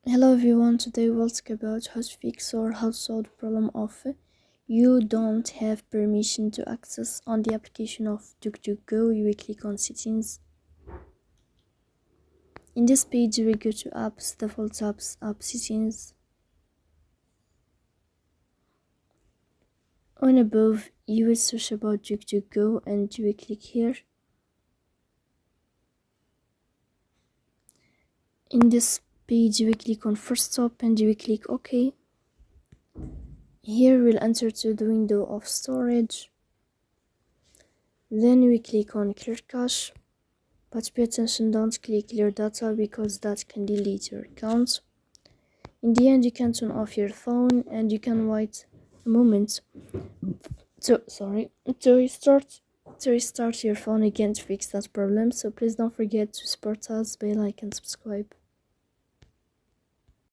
Hello everyone, today we'll talk about how to fix or how to solve the problem of you don't have permission to access on the application of DuckDuckGo. You will click on settings. In this page you will go to apps, default apps, app settings. On above you will search about DuckDuckGo and you will click here. In this page you will click on first stop and you will click OK. Here we'll enter to the window of storage. Then we click on clear cache, but pay attention, don't click clear data because that can delete your account. In the end you can turn off your phone and you can wait a moment to restart your phone again to fix that problem. So please don't forget to support us by like and subscribe.